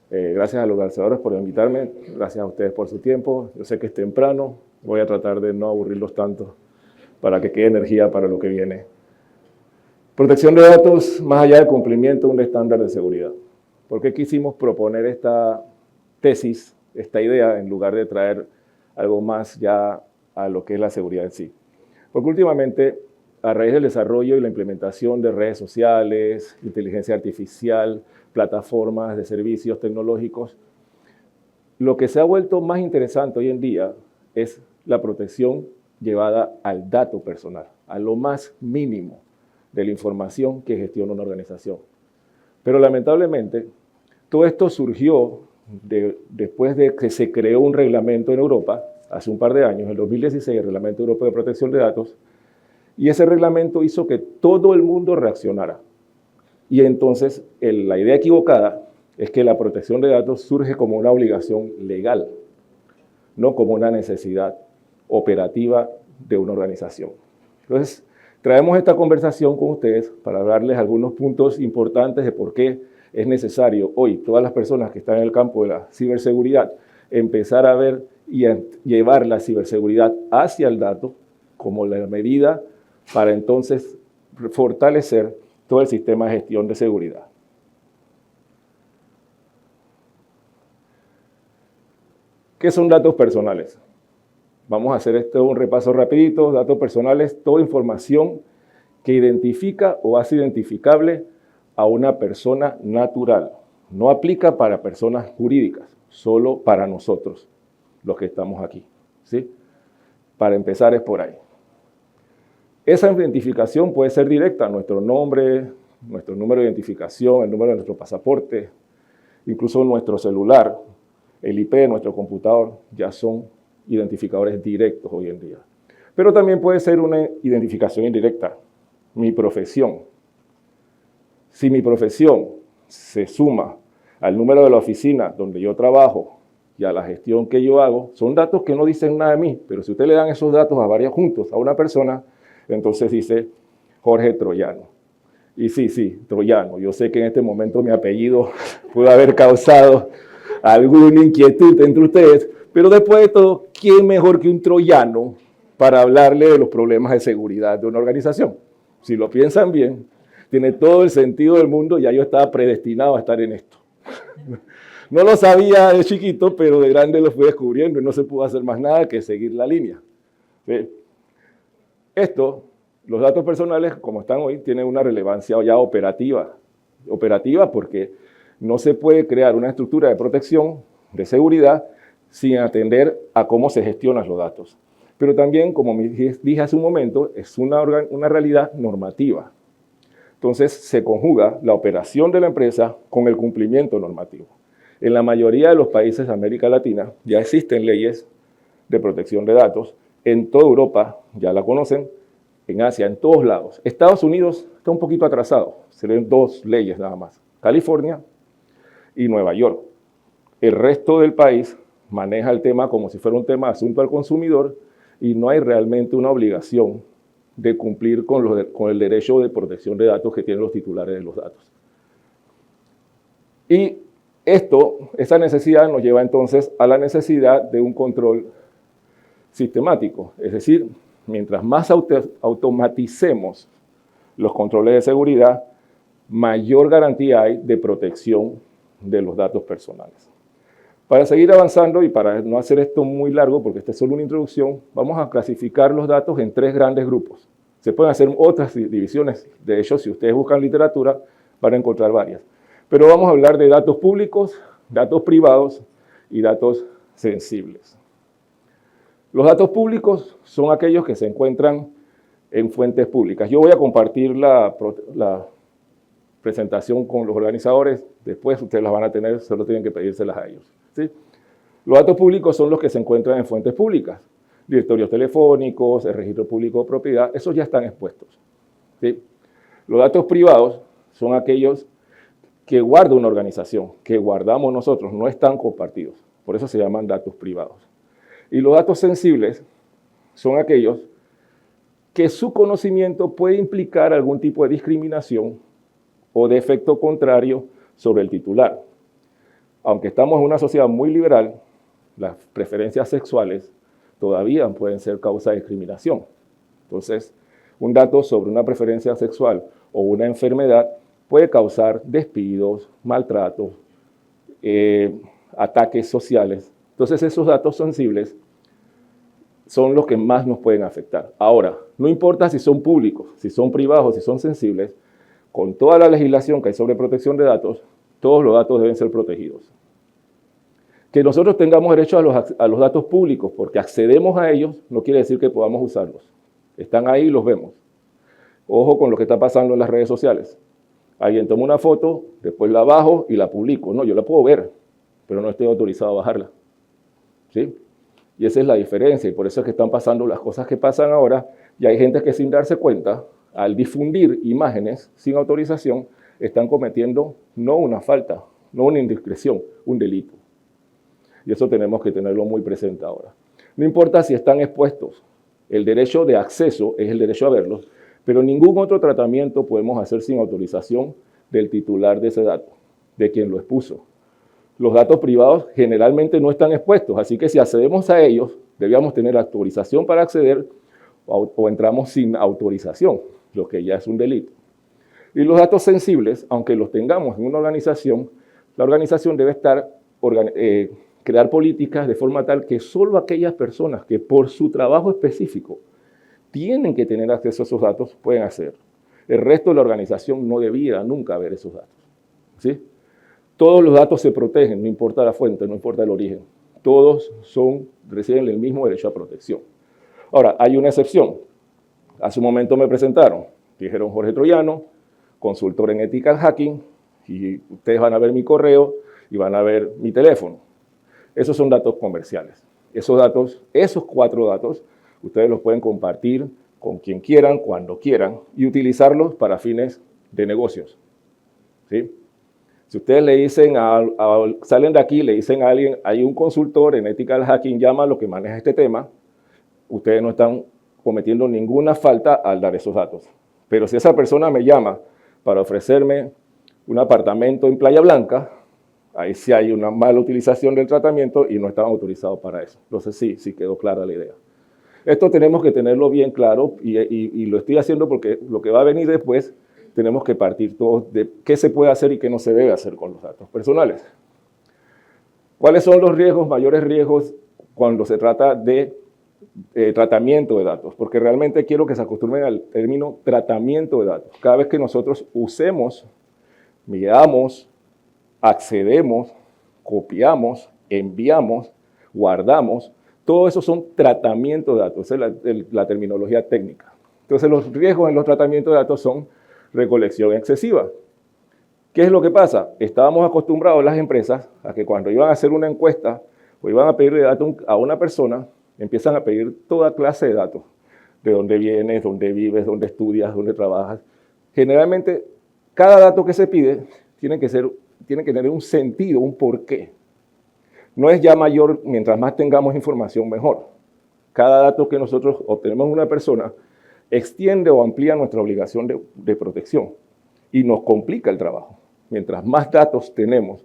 Gracias a los organizadores por invitarme, gracias a ustedes por su tiempo. Yo sé que es temprano, voy a tratar de no aburrirlos tanto para que quede energía para lo que viene. Protección de datos más allá del cumplimiento de un estándar de seguridad. ¿Por qué quisimos proponer esta tesis, esta idea, en lugar de traer algo más ya a lo que es la seguridad en sí? Porque últimamente, a raíz del desarrollo y la implementación de redes sociales, inteligencia artificial, plataformas de servicios tecnológicos, lo que se ha vuelto más interesante hoy en día es la protección llevada al dato personal, a lo más mínimo de la información que gestiona una organización. Pero lamentablemente, todo esto surgió después de que se creó un reglamento en Europa, hace un par de años, en el 2016, el Reglamento Europeo de Protección de Datos, y ese reglamento hizo que todo el mundo reaccionara. Y entonces, la idea equivocada es que la protección de datos surge como una obligación legal, no como una necesidad operativa de una organización. Entonces, traemos esta conversación con ustedes para darles algunos puntos importantes de por qué es necesario hoy, todas las personas que están en el campo de la ciberseguridad, empezar a ver y a llevar la ciberseguridad hacia el dato como la medida para entonces fortalecer todo el sistema de gestión de seguridad. ¿Qué son datos personales? Vamos a hacer un repaso rapidito. Datos personales, toda información que identifica o hace identificable a una persona natural. No aplica para personas jurídicas, solo para nosotros, los que estamos aquí, ¿sí? Para empezar es por ahí. Esa identificación puede ser directa, nuestro nombre, nuestro número de identificación, el número de nuestro pasaporte, incluso nuestro celular, el IP de nuestro computador, ya son identificadores directos hoy en día. Pero también puede ser una identificación indirecta, mi profesión. Si mi profesión se suma al número de la oficina donde yo trabajo y a la gestión que yo hago, son datos que no dicen nada de mí, pero si usted le dan esos datos a varios juntos, a una persona, entonces dice Jorge Troyano. Y sí, Troyano. Yo sé que en este momento mi apellido puede haber causado alguna inquietud entre ustedes, pero después de todo, ¿quién mejor que un troyano para hablarle de los problemas de seguridad de una organización? Si lo piensan bien, tiene todo el sentido del mundo, ya yo estaba predestinado a estar en esto. No lo sabía de chiquito, pero de grande lo fui descubriendo y no se pudo hacer más nada que seguir la línea. ¿Sí? Los datos personales, como están hoy, tienen una relevancia ya operativa. Operativa porque no se puede crear una estructura de protección, de seguridad, sin atender a cómo se gestionan los datos. Pero también, como dije hace un momento, es una realidad normativa. Entonces, se conjuga la operación de la empresa con el cumplimiento normativo. En la mayoría de los países de América Latina ya existen leyes de protección de datos. En toda Europa ya la conocen, en Asia, en todos lados. Estados Unidos está un poquito atrasado, se leen 2 leyes nada más, California y Nueva York. El resto del país maneja el tema como si fuera un tema de asunto al consumidor y no hay realmente una obligación de cumplir con el derecho de protección de datos que tienen los titulares de los datos. Y esa necesidad nos lleva entonces a la necesidad de un control sistemático, es decir, mientras más automaticemos los controles de seguridad, mayor garantía hay de protección de los datos personales. Para seguir avanzando y para no hacer esto muy largo, porque esta es solo una introducción, vamos a clasificar los datos en 3 grandes grupos. Se pueden hacer otras divisiones, de hecho, si ustedes buscan literatura, van a encontrar varias. Pero vamos a hablar de datos públicos, datos privados y datos sensibles. Los datos públicos son aquellos que se encuentran en fuentes públicas. Yo voy a compartir la presentación con los organizadores, después ustedes las van a tener, solo tienen que pedírselas a ellos. ¿Sí? Los datos públicos son los que se encuentran en fuentes públicas, directorios telefónicos, el registro público de propiedad, esos ya están expuestos. ¿Sí? Los datos privados son aquellos que guarda una organización, que guardamos nosotros, no están compartidos, por eso se llaman datos privados. Y los datos sensibles son aquellos que su conocimiento puede implicar algún tipo de discriminación o de efecto contrario sobre el titular. aunque estamos en una sociedad muy liberal, las preferencias sexuales todavía pueden ser causa de discriminación. Entonces, un dato sobre una preferencia sexual o una enfermedad puede causar despidos, maltratos, ataques sociales. Entonces, esos datos sensibles son los que más nos pueden afectar. Ahora, no importa si son públicos, si son privados, si son sensibles, con toda la legislación que hay sobre protección de datos, todos los datos deben ser protegidos. Que nosotros tengamos derecho a los datos públicos porque accedemos a ellos no quiere decir que podamos usarlos. Están ahí y los vemos. Ojo con lo que está pasando en las redes sociales. Alguien toma una foto, después la bajo y la publico. No, yo la puedo ver, pero no estoy autorizado a bajarla. ¿Sí? Y esa es la diferencia y por eso es que están pasando las cosas que pasan ahora y hay gente que sin darse cuenta, al difundir imágenes sin autorización, están cometiendo no una falta, no una indiscreción, un delito. Y eso tenemos que tenerlo muy presente ahora. No importa si están expuestos, el derecho de acceso es el derecho a verlos, pero ningún otro tratamiento podemos hacer sin autorización del titular de ese dato, de quien lo expuso. Los datos privados generalmente no están expuestos, así que si accedemos a ellos, debíamos tener autorización para acceder o entramos sin autorización, lo que ya es un delito. Y los datos sensibles, aunque los tengamos en una organización, la organización debe crear políticas de forma tal que solo aquellas personas que por su trabajo específico tienen que tener acceso a esos datos pueden acceder. El resto de la organización no debiera nunca ver esos datos. ¿Sí? Todos los datos se protegen, no importa la fuente, no importa el origen. Todos reciben el mismo derecho a protección. Ahora, hay una excepción. Hace un momento me presentaron, dijeron Jorge Troyano, consultor en Ethical Hacking, y ustedes van a ver mi correo y van a ver mi teléfono. Esos son datos comerciales. Esos 4 datos, ustedes los pueden compartir con quien quieran, cuando quieran, y utilizarlos para fines de negocios. ¿Sí? Si ustedes le dicen, salen de aquí, le dicen a alguien, hay un consultor en Ethical Hacking, llama a lo que maneja este tema, ustedes no están cometiendo ninguna falta al dar esos datos. Pero si esa persona me llama para ofrecerme un apartamento en Playa Blanca, ahí sí hay una mala utilización del tratamiento y no están autorizados para eso. Entonces sí quedó clara la idea. Esto tenemos que tenerlo bien claro y lo estoy haciendo porque lo que va a venir después tenemos que partir todos de qué se puede hacer y qué no se debe hacer con los datos personales. ¿Cuáles son los mayores riesgos cuando se trata de tratamiento de datos? Porque realmente quiero que se acostumbren al término tratamiento de datos. Cada vez que nosotros usemos, miramos, accedemos, copiamos, enviamos, guardamos, todo eso son tratamientos de datos, esa es la terminología técnica. Entonces los riesgos en los tratamientos de datos son recolección excesiva. ¿Qué es lo que pasa? Estábamos acostumbrados las empresas a que cuando iban a hacer una encuesta o iban a pedirle datos a una persona, empiezan a pedir toda clase de datos. De dónde vienes, dónde vives, dónde estudias, dónde trabajas. Generalmente, cada dato que se pide tiene que tener un sentido, un porqué. No es ya mayor, mientras más tengamos información, mejor. Cada dato que nosotros obtenemos de una persona extiende o amplía nuestra obligación de protección y nos complica el trabajo. Mientras más datos tenemos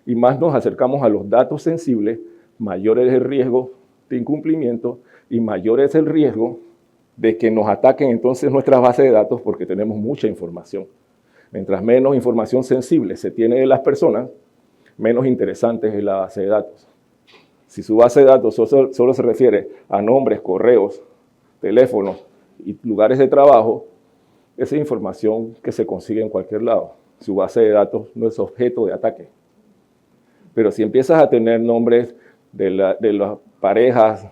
y más nos acercamos a los datos sensibles, mayor es el riesgo de incumplimiento y mayor es el riesgo de que nos ataquen entonces nuestras bases de datos porque tenemos mucha información. Mientras menos información sensible se tiene de las personas, menos interesante es la base de datos. Si su base de datos solo se refiere a nombres, correos, teléfonos y lugares de trabajo, esa es información que se consigue en cualquier lado. Su base de datos no es objeto de ataque. Pero si empiezas a tener nombres de las parejas,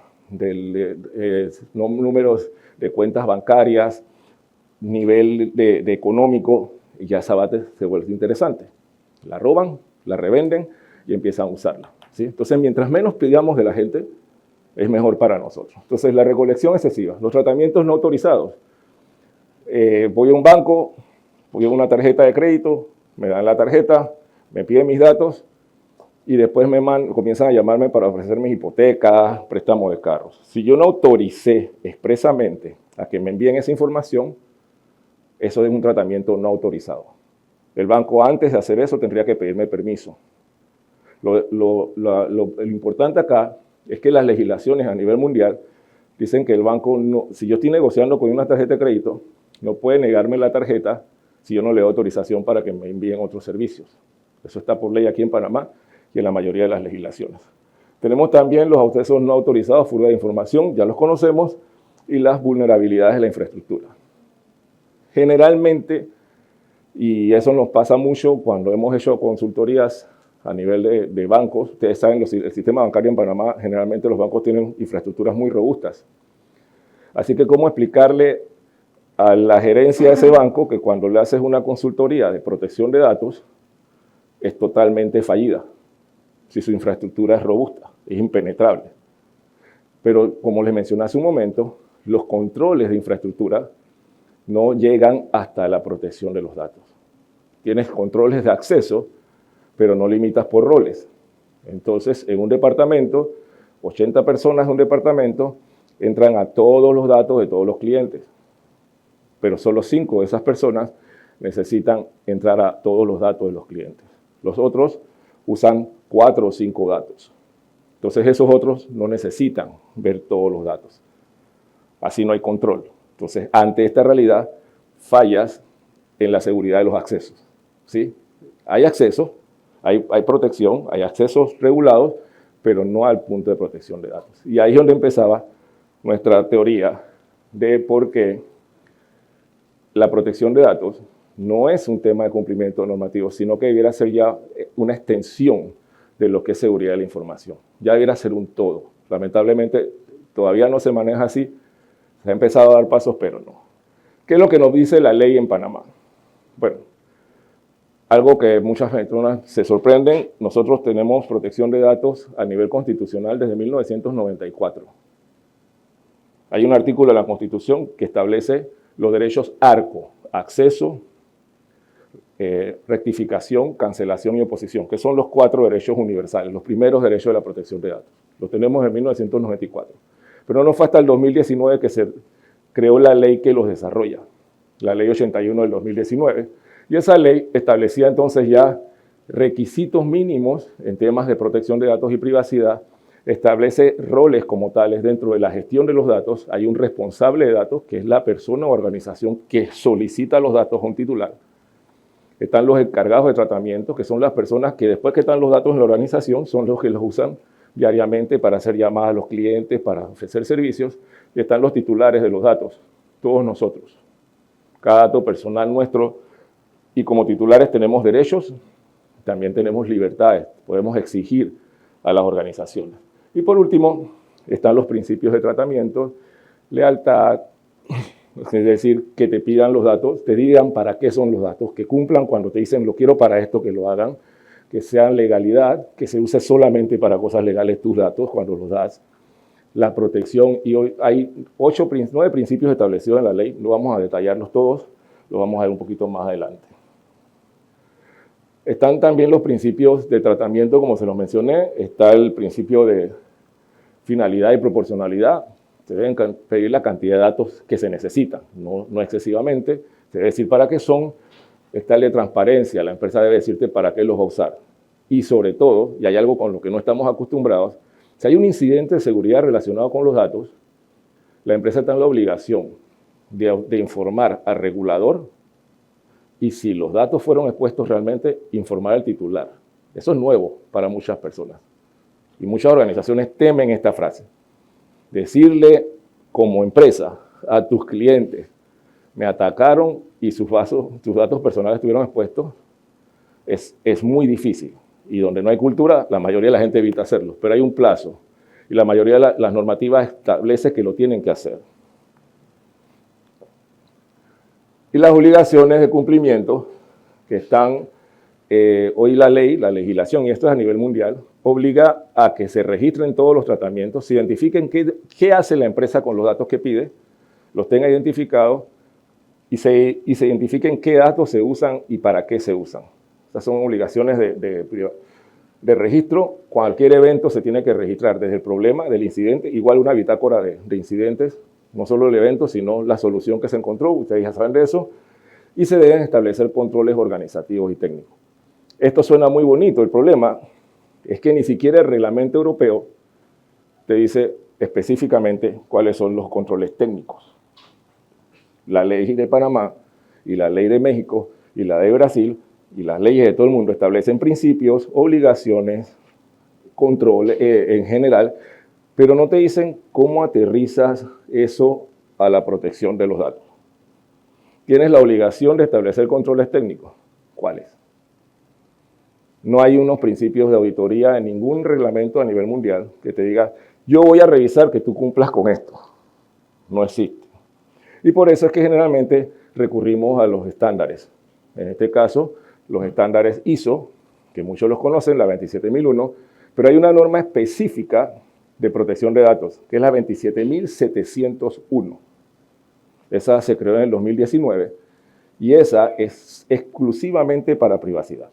números de cuentas bancarias, nivel de económico, ya esa base se vuelve interesante. La roban, la revenden y empiezan a usarla. ¿Sí? Entonces, mientras menos pidamos de la gente, es mejor para nosotros. Entonces, la recolección excesiva, los tratamientos no autorizados. Voy a un banco, voy a una tarjeta de crédito, me dan la tarjeta, me piden mis datos y después comienzan a llamarme para ofrecerme hipotecas, préstamos de carros. Si yo no autoricé expresamente a que me envíen esa información, eso es un tratamiento no autorizado. El banco antes de hacer eso tendría que pedirme permiso. Lo importante acá es que las legislaciones a nivel mundial dicen que el banco, si yo estoy negociando con una tarjeta de crédito, no puede negarme la tarjeta si yo no le doy autorización para que me envíen otros servicios. Eso está por ley aquí en Panamá y en la mayoría de las legislaciones. Tenemos también los accesos no autorizados, fuga de información, ya los conocemos, y las vulnerabilidades de la infraestructura. Generalmente, y eso nos pasa mucho cuando hemos hecho consultorías a nivel de bancos, ustedes saben, el sistema bancario en Panamá, generalmente los bancos tienen infraestructuras muy robustas. Así que, ¿cómo explicarle a la gerencia de ese banco que cuando le haces una consultoría de protección de datos, es totalmente fallida, si su infraestructura es robusta, es impenetrable? Pero, como les mencioné hace un momento, los controles de infraestructura no llegan hasta la protección de los datos. Tienes controles de acceso, pero no limitas por roles. Entonces, en un departamento, 80 personas de un departamento entran a todos los datos de todos los clientes, pero solo 5 de esas personas necesitan entrar a todos los datos de los clientes. Los otros usan 4 o 5 datos. Entonces, esos otros no necesitan ver todos los datos. Así no hay control. Entonces, ante esta realidad, fallas en la seguridad de los accesos, ¿sí? Hay acceso, hay protección, hay accesos regulados, pero no al punto de protección de datos. Y ahí es donde empezaba nuestra teoría de por qué la protección de datos no es un tema de cumplimiento normativo, sino que debiera ser ya una extensión de lo que es seguridad de la información. Ya debiera ser un todo. Lamentablemente, todavía no se maneja así. Se ha empezado a dar pasos, pero no. ¿Qué es lo que nos dice la ley en Panamá? Bueno, algo que muchas personas se sorprenden, nosotros tenemos protección de datos a nivel constitucional desde 1994. Hay un artículo de la Constitución que establece los derechos ARCO, acceso, rectificación, cancelación y oposición, que son los 4 derechos universales, los primeros derechos de la protección de datos. Los tenemos en 1994. Pero no fue hasta el 2019 que se creó la ley que los desarrolla, la ley 81 del 2019. Y esa ley establecía entonces ya requisitos mínimos en temas de protección de datos y privacidad, establece roles como tales dentro de la gestión de los datos. Hay un responsable de datos, que es la persona o organización que solicita los datos a un titular. Están los encargados de tratamiento, que son las personas que después que están los datos en la organización, son los que los usan diariamente para hacer llamadas a los clientes, para ofrecer servicios, y están los titulares de los datos, todos nosotros. Cada dato personal nuestro, y como titulares tenemos derechos, también tenemos libertades, podemos exigir a las organizaciones. Y por último, están los principios de tratamiento, lealtad, es decir, que te pidan los datos, te digan para qué son los datos, que cumplan cuando te dicen lo quiero para esto, que lo hagan, que sean legalidad, que se use solamente para cosas legales tus datos cuando los das, la protección, y hoy hay 9 principios establecidos en la ley, no vamos a detallarlos todos, lo vamos a ver un poquito más adelante. Están también los principios de tratamiento, como se los mencioné, está el principio de finalidad y proporcionalidad, se deben pedir la cantidad de datos que se necesitan, no excesivamente, se debe decir para qué son. Está el de transparencia, la empresa debe decirte para qué los va a usar. Y sobre todo, y hay algo con lo que no estamos acostumbrados, si hay un incidente de seguridad relacionado con los datos, la empresa está en la obligación de informar al regulador, y si los datos fueron expuestos realmente, informar al titular. Eso es nuevo para muchas personas. Y muchas organizaciones temen esta frase. Decirle como empresa a tus clientes, me atacaron y sus datos personales estuvieron expuestos, es muy difícil. Y donde no hay cultura, la mayoría de la gente evita hacerlo. Pero hay un plazo. Y la mayoría de las normativas establece que lo tienen que hacer. Y las obligaciones de cumplimiento que están, hoy la ley, la legislación, y esto es a nivel mundial, obliga a que se registren todos los tratamientos, se identifiquen qué hace la empresa con los datos que pide, los tenga identificados, y se identifiquen qué datos se usan y para qué se usan. Estas son obligaciones de registro. Cualquier evento se tiene que registrar, desde el problema del incidente, igual una bitácora de incidentes, no solo el evento, sino la solución que se encontró, ustedes ya saben de eso, y se deben establecer controles organizativos y técnicos. Esto suena muy bonito, el problema es que ni siquiera el reglamento europeo te dice específicamente cuáles son los controles técnicos. La ley de Panamá y la ley de México y la de Brasil y las leyes de todo el mundo establecen principios, obligaciones, control en general, pero no te dicen cómo aterrizas eso a la protección de los datos. Tienes la obligación de establecer controles técnicos. ¿Cuáles? No hay unos principios de auditoría en ningún reglamento a nivel mundial que te diga, yo voy a revisar que tú cumplas con esto. No existe. Y por eso es que generalmente recurrimos a los estándares. En este caso, los estándares ISO, que muchos los conocen, la 27001, pero hay una norma específica de protección de datos, que es la 27701. Esa se creó en el 2019 y esa es exclusivamente para privacidad.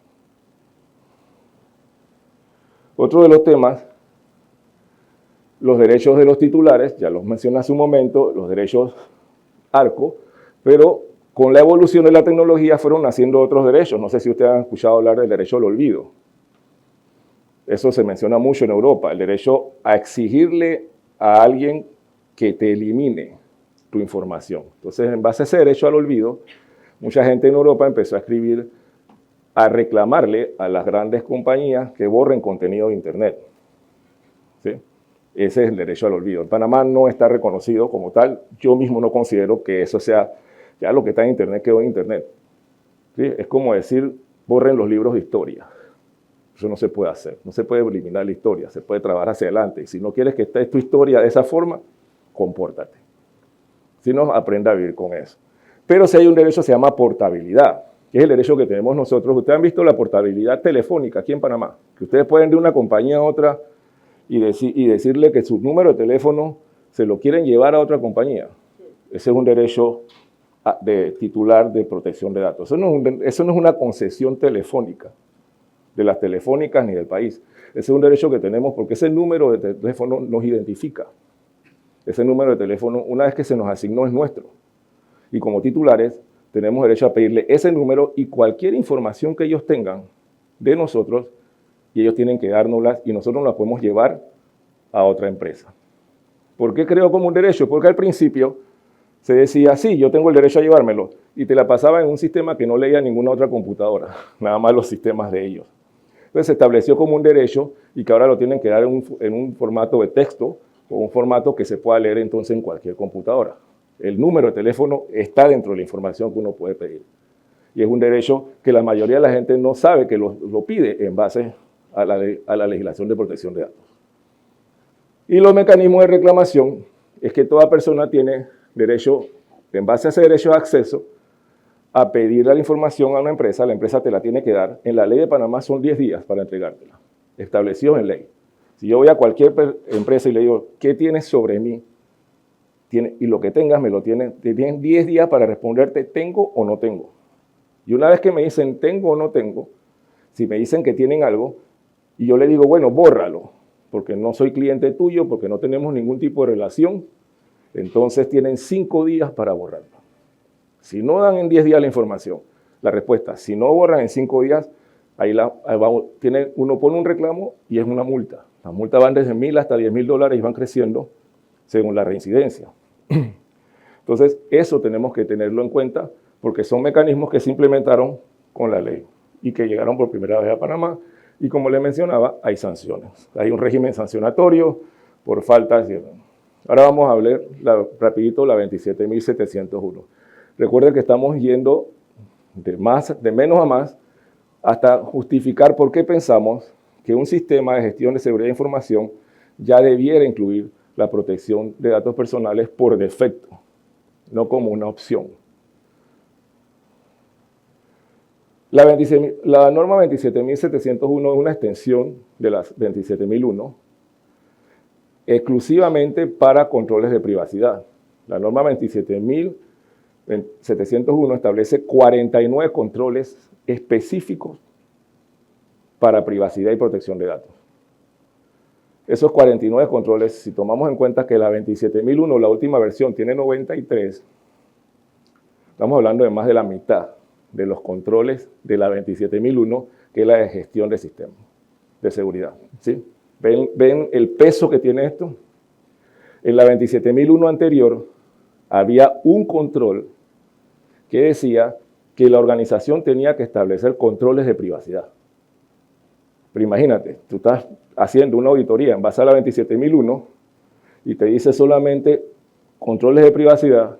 Otro de los temas, los derechos de los titulares, ya los mencioné hace un momento, los derechos ARCO, pero con la evolución de la tecnología fueron naciendo otros derechos. No sé si ustedes han escuchado hablar del derecho al olvido. Eso se menciona mucho en Europa, el derecho a exigirle a alguien que te elimine tu información. Entonces, en base a ese derecho al olvido, mucha gente en Europa empezó a escribir, a reclamarle a las grandes compañías que borren contenido de Internet. ¿Sí? Ese es el derecho al olvido. En Panamá no está reconocido como tal. Yo mismo no considero que eso sea, ya lo que está en Internet quedó en Internet. ¿Sí? Es como decir, borren los libros de historia. Eso no se puede hacer. No se puede eliminar la historia. Se puede trabajar hacia adelante. Y si no quieres que esté tu historia de esa forma, compórtate. Si no, aprenda a vivir con eso. Pero si hay un derecho que se llama portabilidad, que es el derecho que tenemos nosotros. Ustedes han visto la portabilidad telefónica aquí en Panamá, que ustedes pueden de una compañía a otra y decirle que su número de teléfono se lo quieren llevar a otra compañía. Ese es un derecho de titular de protección de datos. Eso no es una concesión telefónica de las telefónicas ni del país. Ese es un derecho que tenemos porque ese número de teléfono nos identifica. Ese número de teléfono, una vez que se nos asignó, es nuestro. Y como titulares, tenemos derecho a pedirle ese número y cualquier información que ellos tengan de nosotros, y ellos tienen que dárnoslas y nosotros las podemos llevar a otra empresa. ¿Por qué creo como un derecho? Porque al principio se decía, sí, yo tengo el derecho a llevármelo, y te la pasaba en un sistema que no leía ninguna otra computadora, nada más los sistemas de ellos. Entonces se estableció como un derecho y que ahora lo tienen que dar en un formato de texto o un formato que se pueda leer entonces en cualquier computadora. El número de teléfono está dentro de la información que uno puede pedir. Y es un derecho que la mayoría de la gente no sabe que lo pide en base a la legislación de protección de datos. Y los mecanismos de reclamación es que toda persona tiene derecho, en base a ese derecho de acceso, a pedirle la información a una empresa, la empresa te la tiene que dar. En la ley de Panamá son 10 días para entregártela, establecidos en ley. Si yo voy a cualquier empresa y le digo, ¿qué tienes sobre mí? Y lo que tengas me lo tienen 10 días para responderte, ¿tengo o no tengo? Y una vez que me dicen tengo o no tengo, si me dicen que tienen algo, y yo le digo, bueno, bórralo, porque no soy cliente tuyo, porque no tenemos ningún tipo de relación, entonces tienen 5 días para borrarlo. Si no dan en 10 días la información, la respuesta, si no borran en 5 días, uno pone un reclamo y es una multa. Las multas van desde $1,000 hasta $10,000 y van creciendo según la reincidencia. Entonces, eso tenemos que tenerlo en cuenta porque son mecanismos que se implementaron con la ley y que llegaron por primera vez a Panamá. Y como les mencionaba, hay sanciones. Hay un régimen sancionatorio por faltas. Ahora vamos a ver rapidito la 27701. Recuerden que estamos yendo de menos a más hasta justificar por qué pensamos que un sistema de gestión de seguridad de información ya debiera incluir la protección de datos personales por defecto, no como una opción. La norma 27701 es una extensión de la 27001 exclusivamente para controles de privacidad. La norma 27701 establece 49 controles específicos para privacidad y protección de datos. Esos 49 controles, si tomamos en cuenta que la 27001, la última versión, tiene 93, estamos hablando de más de la mitad de los controles de la 27001, que es la de gestión de sistemas. de seguridad. ¿Sí? ¿Ven el peso que tiene esto? En la 27001 anterior había un control que decía que la organización tenía que establecer controles de privacidad. Pero imagínate, tú estás haciendo una auditoría en base a la 27001 y te dice solamente controles de privacidad.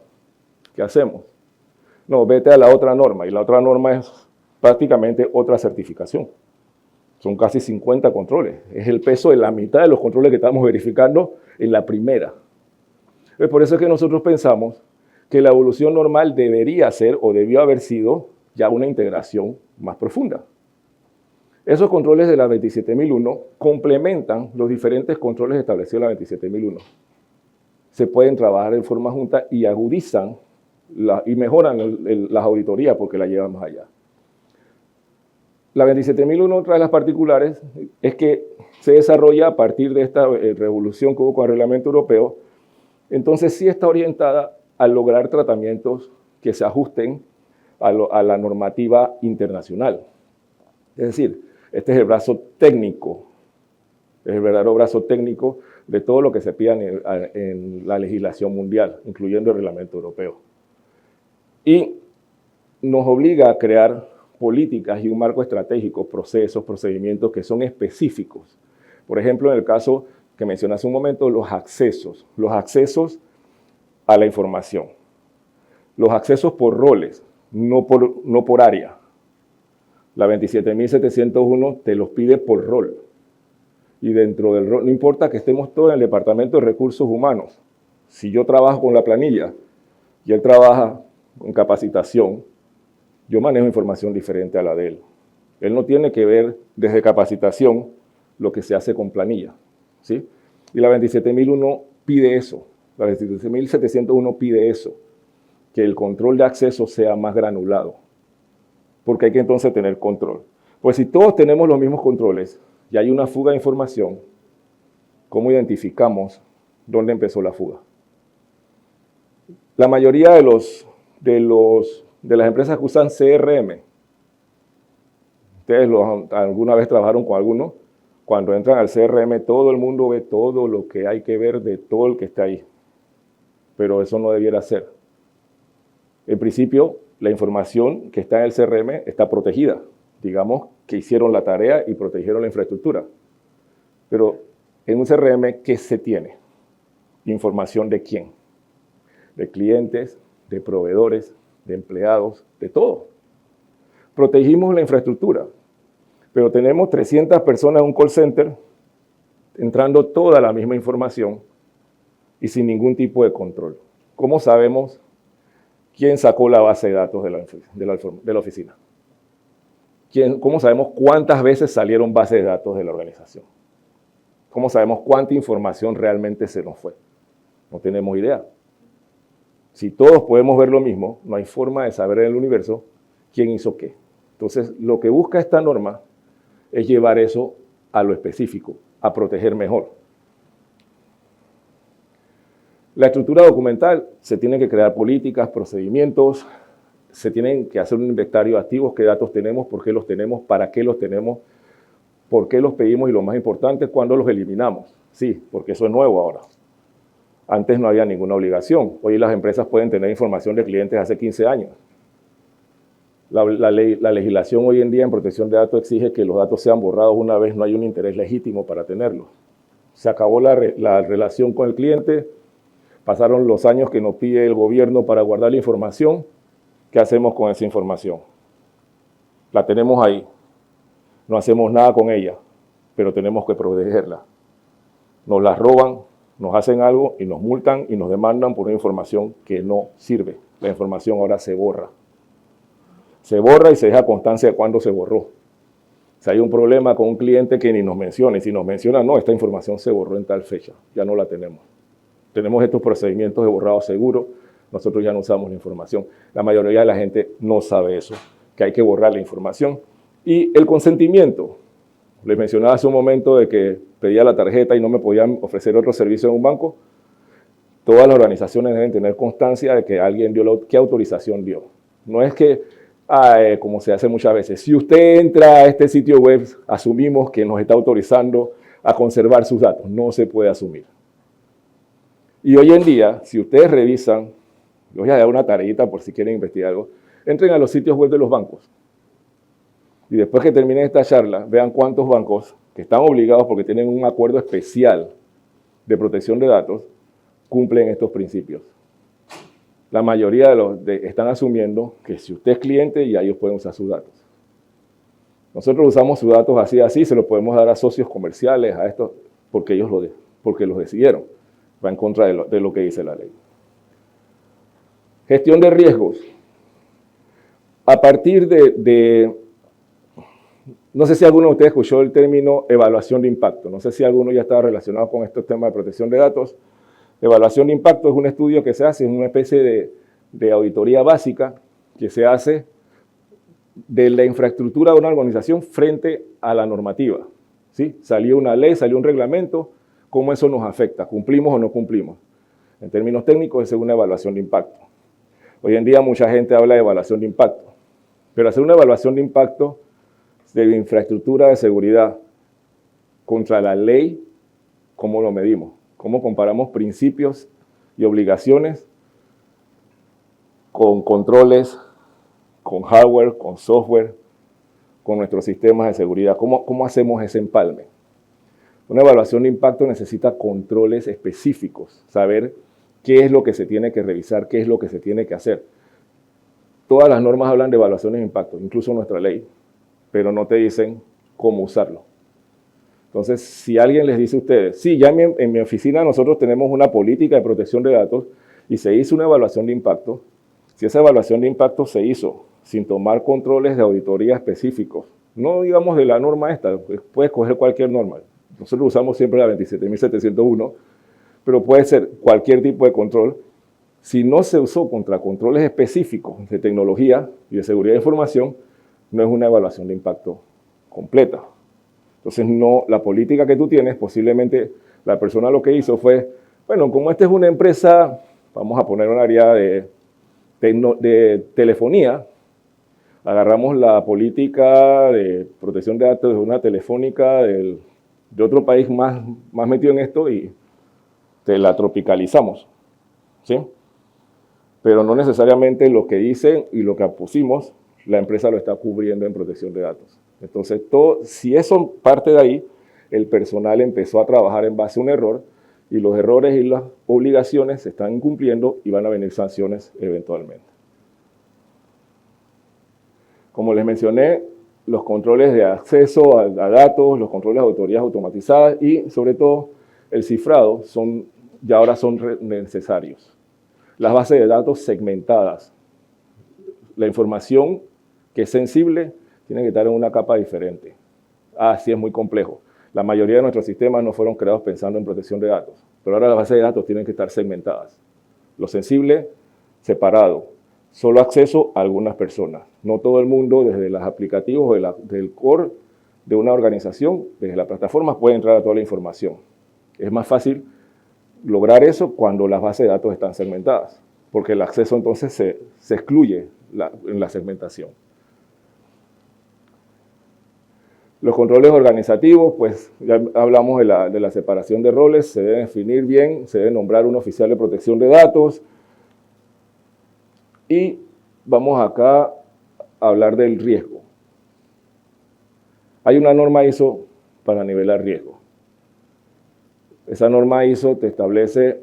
¿Qué hacemos? No, vete a la otra norma, y la otra norma es prácticamente otra certificación. Son casi 50 controles. Es el peso de la mitad de los controles que estamos verificando en la primera. Por eso es que nosotros pensamos que la evolución normal debería ser o debió haber sido ya una integración más profunda. Esos controles de la 27001 complementan los diferentes controles establecidos en la 27001. Se pueden trabajar en forma junta y agudizan y mejoran las auditorías porque la llevan más allá. La 27001, otra de las particulares, es que se desarrolla a partir de esta revolución que hubo con el reglamento europeo. Entonces sí está orientada a lograr tratamientos que se ajusten a la normativa internacional. Es decir, este es el brazo técnico, es el verdadero brazo técnico de todo lo que se pida en la legislación mundial, incluyendo el reglamento europeo. Y nos obliga a crear políticas y un marco estratégico, procesos, procedimientos que son específicos. Por ejemplo, en el caso que mencioné hace un momento, los accesos a la información. Los accesos por roles, no por área. La 27701 te los pide por rol. Y dentro del rol, no importa que estemos todos en el Departamento de Recursos Humanos. Si yo trabajo con la planilla y él trabaja en capacitación, yo manejo información diferente a la de él. Él no tiene que ver desde capacitación lo que se hace con planilla, ¿sí? Y la 27001 pide eso, la 27701 pide eso, que el control de acceso sea más granulado, porque hay que entonces tener control. Pues si todos tenemos los mismos controles y hay una fuga de información, ¿cómo identificamos dónde empezó la fuga? La mayoría de las empresas que usan CRM, ustedes alguna vez trabajaron con alguno, cuando entran al CRM todo el mundo ve todo lo que hay que ver de todo el que está ahí, pero eso no debiera ser. En principio, la información que está en el CRM está protegida, digamos que hicieron la tarea y protegieron la infraestructura, pero en un CRM, ¿qué se tiene? ¿Información de quién? De clientes, de proveedores, de empleados, de todo. Protegimos la infraestructura, pero tenemos 300 personas en un call center entrando toda la misma información y sin ningún tipo de control. ¿Cómo sabemos quién sacó la base de datos de la oficina? ¿Cómo sabemos cuántas veces salieron bases de datos de la organización? ¿Cómo sabemos cuánta información realmente se nos fue? No tenemos idea. Si todos podemos ver lo mismo, no hay forma de saber en el universo quién hizo qué. Entonces, lo que busca esta norma es llevar eso a lo específico, a proteger mejor. La estructura documental, se tienen que crear políticas, procedimientos, se tienen que hacer un inventario de activos, qué datos tenemos, por qué los tenemos, para qué los tenemos, por qué los pedimos y lo más importante, cuándo los eliminamos. Sí, porque eso es nuevo ahora. Antes no había ninguna obligación. Hoy las empresas pueden tener información de clientes hace 15 años. La legislación hoy en día en protección de datos exige que los datos sean borrados una vez no hay un interés legítimo para tenerlos. Se acabó la relación con el cliente, pasaron los años que nos pide el gobierno para guardar la información. ¿Qué hacemos con esa información? La tenemos ahí, no hacemos nada con ella, pero tenemos que protegerla. Nos la roban, nos hacen algo y nos multan y nos demandan por una información que no sirve. La información ahora se borra. Se borra y se deja constancia de cuándo se borró. Si hay un problema con un cliente que ni nos menciona, y si nos menciona, no, esta información se borró en tal fecha, ya no la tenemos. Tenemos estos procedimientos de borrado seguro, nosotros ya no usamos la información. La mayoría de la gente no sabe eso, que hay que borrar la información. Y el consentimiento. Les mencionaba hace un momento de que pedía la tarjeta y no me podían ofrecer otro servicio en un banco. Todas las organizaciones deben tener constancia de que alguien dio qué autorización dio. No es que como se hace muchas veces. Si usted entra a este sitio web, asumimos que nos está autorizando a conservar sus datos. No se puede asumir. Y hoy en día, si ustedes revisan, les voy a dar una tareita por si quieren investigar algo, entren a los sitios web de los bancos. Y después que terminen esta charla, vean cuántos bancos que están obligados porque tienen un acuerdo especial de protección de datos, cumplen estos principios. La mayoría de los están asumiendo que si usted es cliente, ya ellos pueden usar sus datos. Nosotros usamos sus datos así, se los podemos dar a socios comerciales, a estos, porque ellos porque los decidieron. Va en contra de lo que dice la ley. Gestión de riesgos. A partir no sé si alguno de ustedes escuchó el término evaluación de impacto. No sé si alguno ya estaba relacionado con estos temas de protección de datos. Evaluación de impacto es un estudio que se hace, es una especie de auditoría básica que se hace de la infraestructura de una organización frente a la normativa. ¿Sí? Salió una ley, salió un reglamento, ¿cómo eso nos afecta? ¿Cumplimos o no cumplimos? En términos técnicos, es una evaluación de impacto. Hoy en día mucha gente habla de evaluación de impacto, pero hacer una evaluación de impacto de infraestructura de seguridad contra la ley, ¿cómo lo medimos? ¿Cómo comparamos principios y obligaciones con controles, con hardware, con software, con nuestros sistemas de seguridad? ¿Cómo hacemos ese empalme? Una evaluación de impacto necesita controles específicos, saber qué es lo que se tiene que revisar, qué es lo que se tiene que hacer. Todas las normas hablan de evaluaciones de impacto, incluso nuestra ley, pero no te dicen cómo usarlo. Entonces, si alguien les dice a ustedes, sí, ya en mi oficina nosotros tenemos una política de protección de datos y se hizo una evaluación de impacto, si esa evaluación de impacto se hizo sin tomar controles de auditoría específicos, no digamos de la norma esta, puedes coger cualquier norma, nosotros usamos siempre la 27.701, pero puede ser cualquier tipo de control. Si no se usó contra controles específicos de tecnología y de seguridad de información, no es una evaluación de impacto completa. Entonces, no, la política que tú tienes, posiblemente la persona lo que hizo fue, bueno, como esta es una empresa, vamos a poner un área de telefonía, agarramos la política de protección de datos de una telefónica de otro país más metido en esto y te la tropicalizamos, ¿sí? Pero no necesariamente lo que dicen y lo que pusimos, la empresa lo está cubriendo en protección de datos. Entonces, si eso parte de ahí, el personal empezó a trabajar en base a un error y los errores y las obligaciones se están incumpliendo y van a venir sanciones eventualmente. Como les mencioné, los controles de acceso a datos, los controles de autoridades automatizadas y, sobre todo, el cifrado ya ahora son necesarios. Las bases de datos segmentadas. La información que es sensible tiene que estar en una capa diferente. Sí, es muy complejo. La mayoría de nuestros sistemas no fueron creados pensando en protección de datos, pero ahora las bases de datos tienen que estar segmentadas. Lo sensible, separado. Solo acceso a algunas personas. No todo el mundo, desde los aplicativos del core de una organización, desde la plataforma, puede entrar a toda la información. Es más fácil lograr eso cuando las bases de datos están segmentadas, porque el acceso entonces se excluye en la segmentación. Los controles organizativos, pues ya hablamos de la separación de roles, se debe definir bien, se debe nombrar un oficial de protección de datos. Y vamos acá a hablar del riesgo. Hay una norma ISO para nivelar riesgo. Esa norma ISO te establece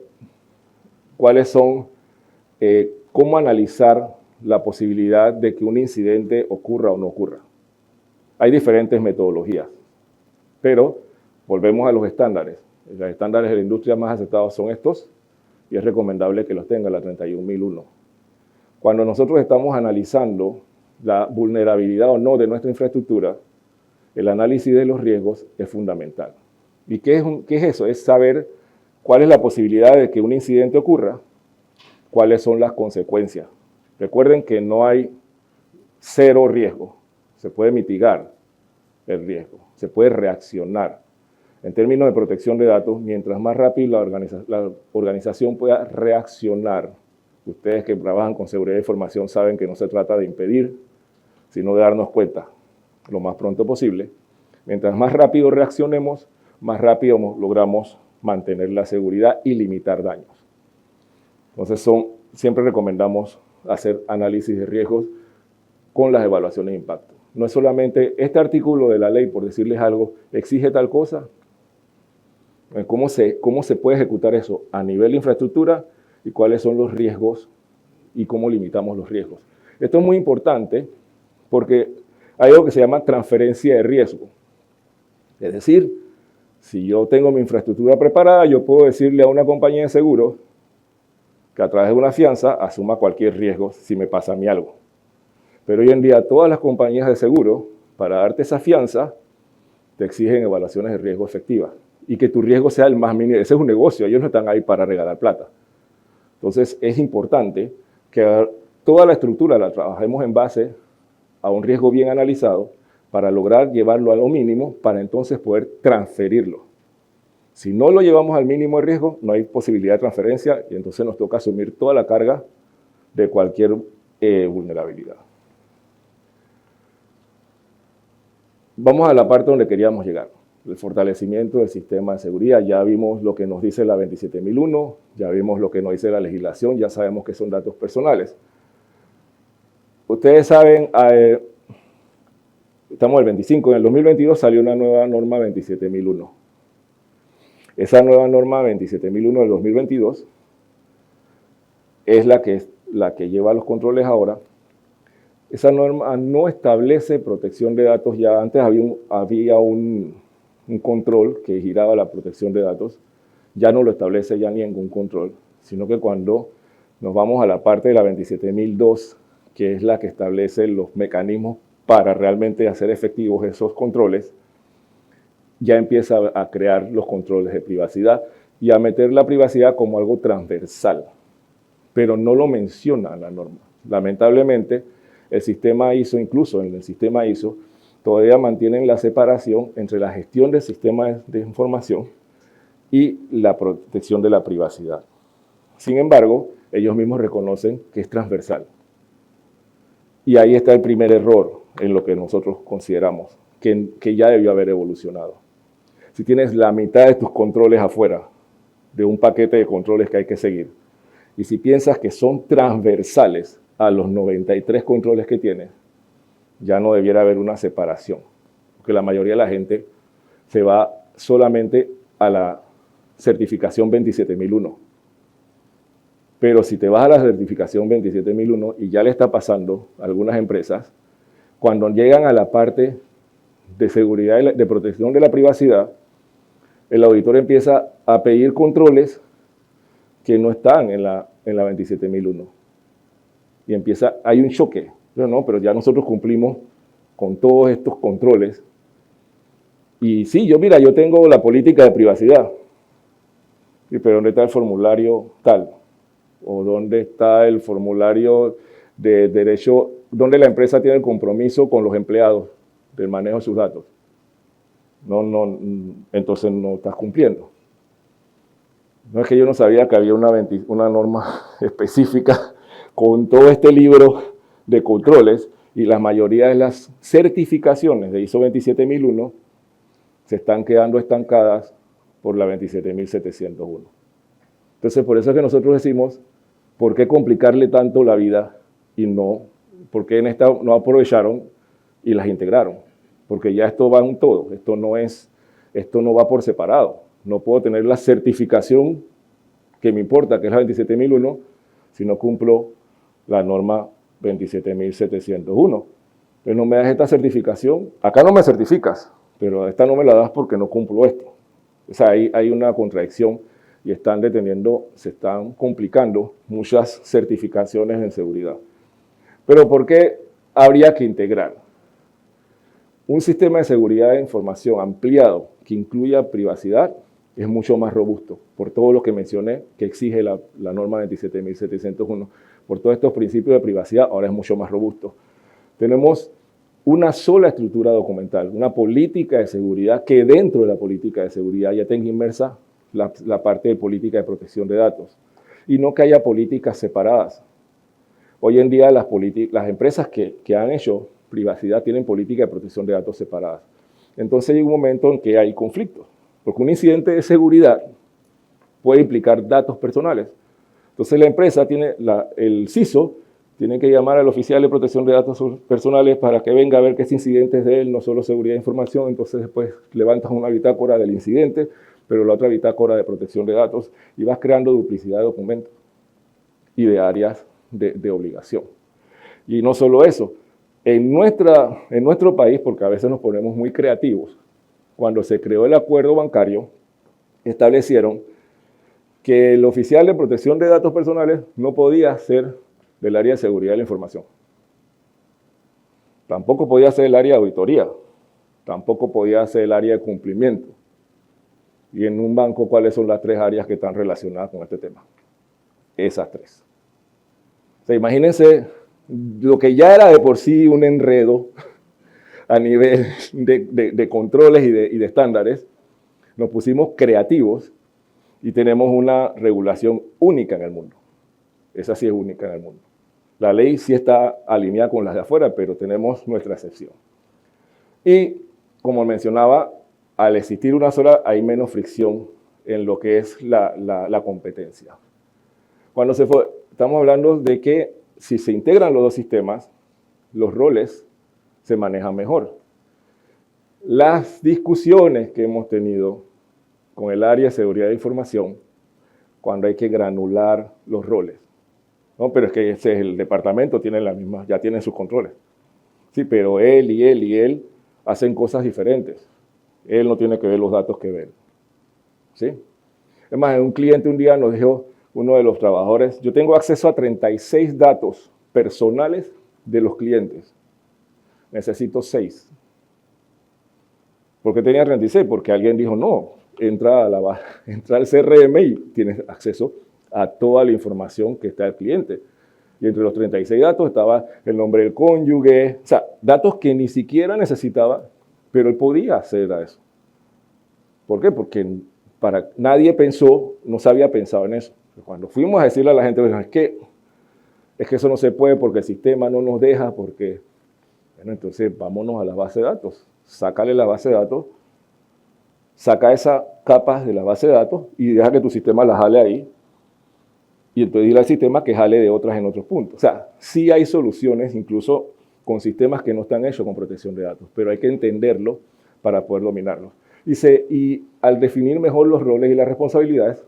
cuáles son, cómo analizar la posibilidad de que un incidente ocurra o no ocurra. Hay diferentes metodologías, pero volvemos a los estándares. Los estándares de la industria más aceptados son estos y es recomendable que los tenga la 31001. Cuando nosotros estamos analizando la vulnerabilidad o no de nuestra infraestructura, el análisis de los riesgos es fundamental. ¿Y qué es eso? Es saber cuál es la posibilidad de que un incidente ocurra, cuáles son las consecuencias. Recuerden que no hay cero riesgo, se puede mitigar el riesgo, se puede reaccionar. En términos de protección de datos, mientras más rápido la organización pueda reaccionar, ustedes que trabajan con seguridad de información saben que no se trata de impedir, sino de darnos cuenta lo más pronto posible. Mientras más rápido reaccionemos, más rápido logramos mantener la seguridad y limitar daños. Entonces siempre recomendamos hacer análisis de riesgos con las evaluaciones de impacto. No es solamente este artículo de la ley, por decirles algo, exige tal cosa. ¿Cómo se puede ejecutar eso a nivel de infraestructura y cuáles son los riesgos y cómo limitamos los riesgos? Esto es muy importante porque hay algo que se llama transferencia de riesgo. Es decir, si yo tengo mi infraestructura preparada, yo puedo decirle a una compañía de seguros que a través de una fianza asuma cualquier riesgo si me pasa a mí algo. Pero hoy en día todas las compañías de seguro, para darte esa fianza, te exigen evaluaciones de riesgo efectivas y que tu riesgo sea el más mínimo. Ese es un negocio, ellos no están ahí para regalar plata. Entonces es importante que toda la estructura la trabajemos en base a un riesgo bien analizado para lograr llevarlo a lo mínimo para entonces poder transferirlo. Si no lo llevamos al mínimo de riesgo, no hay posibilidad de transferencia y entonces nos toca asumir toda la carga de cualquier vulnerabilidad. Vamos a la parte donde queríamos llegar, el fortalecimiento del sistema de seguridad. Ya vimos lo que nos dice la 27001, ya vimos lo que nos dice la legislación, ya sabemos que son datos personales. Ustedes saben, estamos en el 25, en el 2022 salió una nueva norma 27001. Esa nueva norma 27001 del 2022 es la que lleva los controles ahora. Esa norma no establece protección de datos. Ya antes había un control que giraba la protección de datos. Ya no lo establece ya ningún control, sino que cuando nos vamos a la parte de la 27002, que es la que establece los mecanismos para realmente hacer efectivos esos controles, ya empieza a crear los controles de privacidad y a meter la privacidad como algo transversal, pero no lo menciona la norma. Lamentablemente, el sistema ISO, incluso en el sistema ISO, todavía mantienen la separación entre la gestión del sistema de información y la protección de la privacidad. Sin embargo, ellos mismos reconocen que es transversal. Y ahí está el primer error en lo que nosotros consideramos, que ya debió haber evolucionado. Si tienes la mitad de tus controles afuera de un paquete de controles que hay que seguir, y si piensas que son transversales a los 93 controles que tienes, ya no debiera haber una separación, porque la mayoría de la gente se va solamente a la certificación 27001. Pero si te vas a la certificación 27001 y ya le está pasando a algunas empresas, cuando llegan a la parte de seguridad y de protección de la privacidad, el auditor empieza a pedir controles que no están en la 27001. Y hay un choque. Pero ya nosotros cumplimos con todos estos controles. Y sí, yo tengo la política de privacidad. Pero ¿dónde está el formulario tal? ¿O dónde está el formulario de derecho? ¿Dónde la empresa tiene el compromiso con los empleados del manejo de sus datos? Entonces no estás cumpliendo. No es que yo no sabía que había una norma específica con todo este libro de controles y la mayoría de las certificaciones de ISO 27001 se están quedando estancadas por la 27701. Entonces, por eso es que nosotros decimos, ¿por qué complicarle tanto la vida y por qué en esta no aprovecharon y las integraron? Porque ya esto va en todo, esto no va por separado. No puedo tener la certificación que me importa, que es la 27001, si no cumplo la norma 27701. Entonces no me das esta certificación, acá no me certificas, pero esta no me la das porque no cumplo esto. O sea, hay una contradicción y se están complicando muchas certificaciones en seguridad. Pero ¿por qué habría que integrar? Un sistema de seguridad de información ampliado que incluya privacidad es mucho más robusto, por todo lo que mencioné que exige la norma 27701. Por todos estos principios de privacidad, ahora es mucho más robusto. Tenemos una sola estructura documental, una política de seguridad que dentro de la política de seguridad ya tenga inmersa la parte de política de protección de datos y no que haya políticas separadas. Hoy en día las empresas que han hecho privacidad tienen política de protección de datos separadas. Entonces llega un momento en que hay conflictos, porque un incidente de seguridad puede implicar datos personales. Entonces la empresa tiene, el CISO tiene que llamar al oficial de protección de datos personales para que venga a ver que ese incidente es de él, no solo seguridad de información. Entonces después levantas una bitácora del incidente, pero la otra bitácora de protección de datos, y vas creando duplicidad de documentos y de áreas de obligación. Y no solo eso, en nuestro país, porque a veces nos ponemos muy creativos, cuando se creó el acuerdo bancario, establecieron que el oficial de protección de datos personales no podía ser del área de seguridad de la información. Tampoco podía ser el área de auditoría, tampoco podía ser el área de cumplimiento. Y en un banco, ¿cuáles son las 3 áreas que están relacionadas con este tema? Esas 3. O sea, imagínense lo que ya era de por sí un enredo a nivel de controles y de estándares. Nos pusimos creativos y tenemos una regulación única en el mundo. Esa sí es única en el mundo. La ley sí está alineada con las de afuera, pero tenemos nuestra excepción. Y, como mencionaba, al existir una sola, hay menos fricción en lo que es la competencia. Estamos hablando de que si se integran los dos sistemas, los roles se manejan mejor. Las discusiones que hemos tenido con el área de seguridad de información, cuando hay que granular los roles. No, pero es que el departamento tiene ya tiene sus controles. Sí, pero él y él hacen cosas diferentes. Él no tiene que ver los datos que ven. ¿Sí? Es más, un cliente un día nos dijo, uno de los trabajadores, yo tengo acceso a 36 datos personales de los clientes. Necesito 6. ¿Por qué tenía 36? Porque alguien dijo, no, entra al CRM y tienes acceso a toda la información que está el cliente. Y entre los 36 datos estaba el nombre del cónyuge, o sea, datos que ni siquiera necesitaba, pero él podía acceder a eso. ¿Por qué? Porque nadie no se había pensado en eso. Cuando fuimos a decirle a la gente, es que eso no se puede porque el sistema no nos deja, porque, bueno, entonces vámonos a la base de datos, sácale la base de datos, saca esas capas de la base de datos y deja que tu sistema las jale ahí, y entonces dile al sistema que jale de otras en otros puntos. O sea, sí hay soluciones, incluso con sistemas que no están hechos con protección de datos, pero hay que entenderlo para poder dominarlos. Y al definir mejor los roles y las responsabilidades,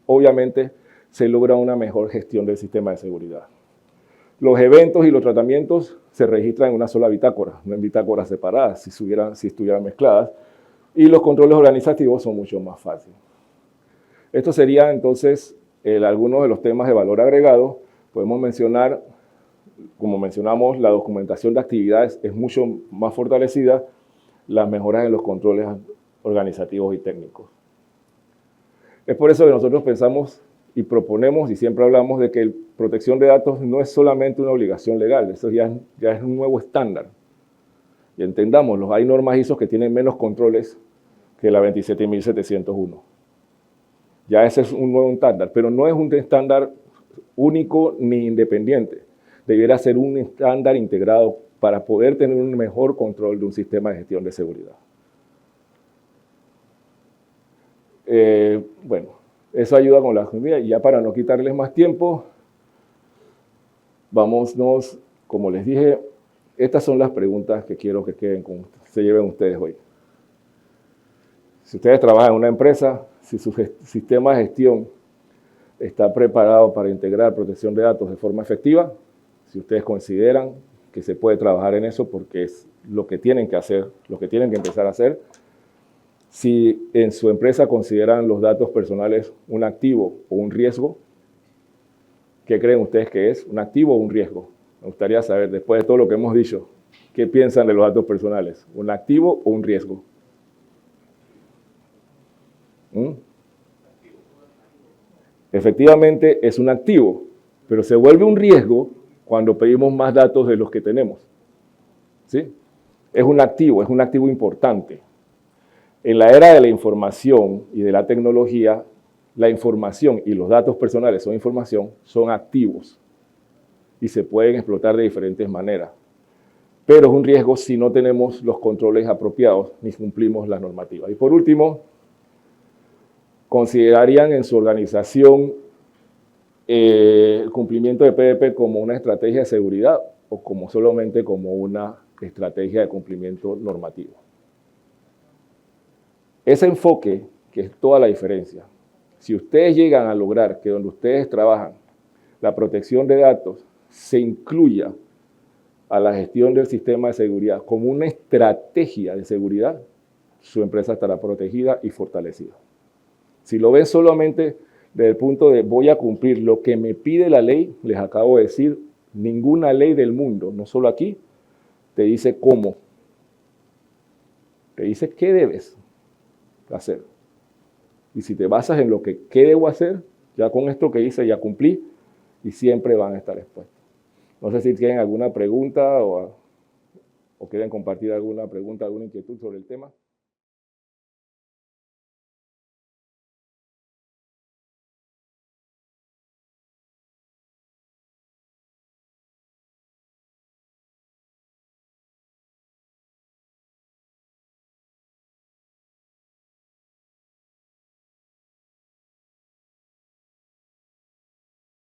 obviamente se logra una mejor gestión del sistema de seguridad. Los eventos y los tratamientos se registran en una sola bitácora, no en bitácoras separadas, si estuvieran mezcladas, y los controles organizativos son mucho más fáciles. Esto sería entonces algunos de los temas de valor agregado. Podemos mencionar, como mencionamos, la documentación de actividades es mucho más fortalecida, las mejoras en los controles organizativos y técnicos. Es por eso que nosotros pensamos y proponemos y siempre hablamos de que protección de datos no es solamente una obligación legal, eso ya es un nuevo estándar. Y entendámoslo, hay normas ISO que tienen menos controles que la 27701. Ya ese es un nuevo estándar, pero no es un estándar único ni independiente. Debiera ser un estándar integrado para poder tener un mejor control de un sistema de gestión de seguridad. Bueno, eso ayuda con la comunidad. Y ya para no quitarles más tiempo, vámonos, como les dije, estas son las preguntas que quiero que se lleven ustedes hoy. Si ustedes trabajan en una empresa, si su sistema de gestión está preparado para integrar protección de datos de forma efectiva, si ustedes consideran que se puede trabajar en eso porque es lo que tienen que hacer, lo que tienen que empezar a hacer. Si en su empresa consideran los datos personales un activo o un riesgo, ¿qué creen ustedes que es? ¿Un activo o un riesgo? Me gustaría saber, después de todo lo que hemos dicho, ¿qué piensan de los datos personales? ¿Un activo o un riesgo? Efectivamente es un activo, pero se vuelve un riesgo cuando pedimos más datos de los que tenemos. ¿Sí? Es un activo importante. En la era de la información y de la tecnología, la información y los datos personales son activos y se pueden explotar de diferentes maneras. pero es un riesgo si no tenemos los controles apropiados ni cumplimos las normativas. Y por último, ¿considerarían en su organización el cumplimiento de PDP como una estrategia de seguridad o como solamente como una estrategia de cumplimiento normativo? Ese enfoque, que es toda la diferencia, si ustedes llegan a lograr que donde ustedes trabajan la protección de datos se incluya a la gestión del sistema de seguridad como una estrategia de seguridad, su empresa estará protegida y fortalecida. Si lo ven solamente desde el punto de voy a cumplir lo que me pide la ley, les acabo de decir, ninguna ley del mundo, no solo aquí, te dice cómo, te dice qué debes hacer. Y si te basas en lo que qué debo hacer, ya con esto que hice ya cumplí y siempre van a estar expuestos. No sé si tienen alguna pregunta o quieren compartir alguna pregunta, alguna inquietud sobre el tema.